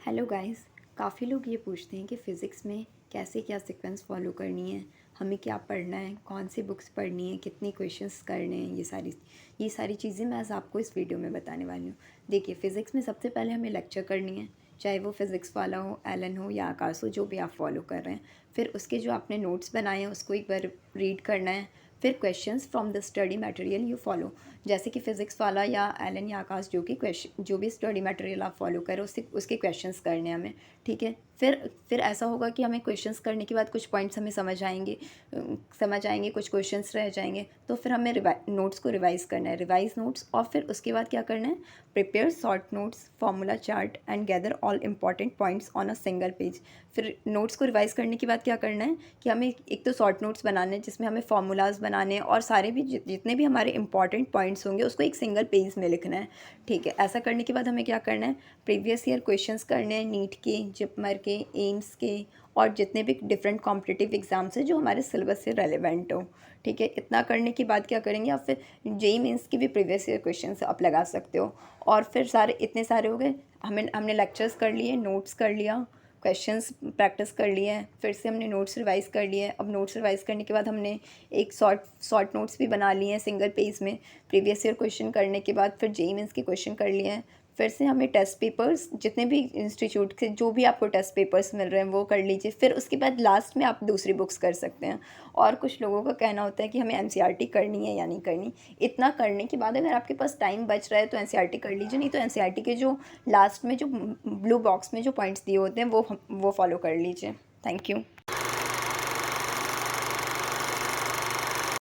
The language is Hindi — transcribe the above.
Hello guys. काफ़ी लोग ये पूछते हैं कि फ़िज़िक्स में कैसे क्या सीक्वेंस फॉलो करनी है, हमें क्या पढ़ना है, कौन सी बुक्स पढ़नी है, कितने क्वेश्चंस करने हैं, ये सारी चीज़ें मैं आज आपको इस वीडियो में बताने वाली हूँ। देखिए, फ़िज़िक्स में सबसे पहले हमें लेक्चर करनी है, चाहे वो फ़िज़िक्स वाला हो, एलन हो या आकाश हो, जो भी आप फॉलो कर रहे हैं। फिर उसके जो आपने नोट्स बनाए हैं उसको एक बार रीड करना है। फिर questions from the study material you follow, जैसे कि फ़िज़िक्स वाला या एलन या आकाश जो भी स्टडी मटेरियल आप फॉलो करें उसके क्वेश्चंस करने हैं हमें। ठीक है। फिर ऐसा होगा कि हमें क्वेश्चंस करने के बाद कुछ पॉइंट्स हमें समझ आएंगे, कुछ क्वेश्चंस रह जाएंगे, तो फिर हमें नोट्स को रिवाइज़ करना है, रिवाइज नोट्स। और फिर उसके बाद क्या करना है, prepare short notes, formula chart and gather all important points on a single page. फिर नोट्स को रिवाइज़ करने के बाद क्या करना है कि हमें एक तो शॉर्ट नोट्स बनाने हैं जिसमें हमें फार्मूलाज बनाने हैं और सारे भी जितने भी हमारे इंपॉर्टेंट पॉइंट्स होंगे उसको एक सिंगल पेज में लिखना है। ठीक है। ऐसा करने के बाद हमें क्या करना है, प्रीवियस ईयर क्वेश्चंस करने हैं, नीट के, जिपमर के, एम्स के और जितने भी डिफरेंट कॉम्पिटिटिव एग्ज़ाम्स हैं जो हमारे सिलेबस से रेलेवेंट हो। ठीक है। इतना करने के बाद क्या करेंगे, आप फिर जेई मेंस की भी प्रीवियस ईयर क्वेश्चंस आप लगा सकते हो। और फिर इतने सारे हो गए, हमने लेक्चर्स कर लिए, नोट्स कर लिया, क्वेश्चंस प्रैक्टिस कर लिए हैं, फिर से हमने नोट्स रिवाइज़ कर लिए हैं। अब नोट्स रिवाइज़ करने के बाद हमने एक शॉर्ट नोट्स भी बना लिए हैं सिंगल पेज में। प्रीवियस ईयर क्वेश्चन करने के बाद फिर जेई मेंस के क्वेश्चन कर लिए हैं। फिर से हमें टेस्ट पेपर्स, जितने भी इंस्टीट्यूट से जो भी आपको टेस्ट पेपर्स मिल रहे हैं वो कर लीजिए। फिर उसके बाद लास्ट में आप दूसरी बुक्स कर सकते हैं। और कुछ लोगों का कहना होता है कि हमें एनसीईआरटी करनी है या नहीं करनी। इतना करने के बाद अगर आपके पास टाइम बच रहा है तो एनसीईआरटी कर लीजिए, नहीं तो एनसीईआरटी के जो लास्ट में जो ब्लू बॉक्स में जो पॉइंट्स दिए होते हैं वो फॉलो कर लीजिए। Thank you.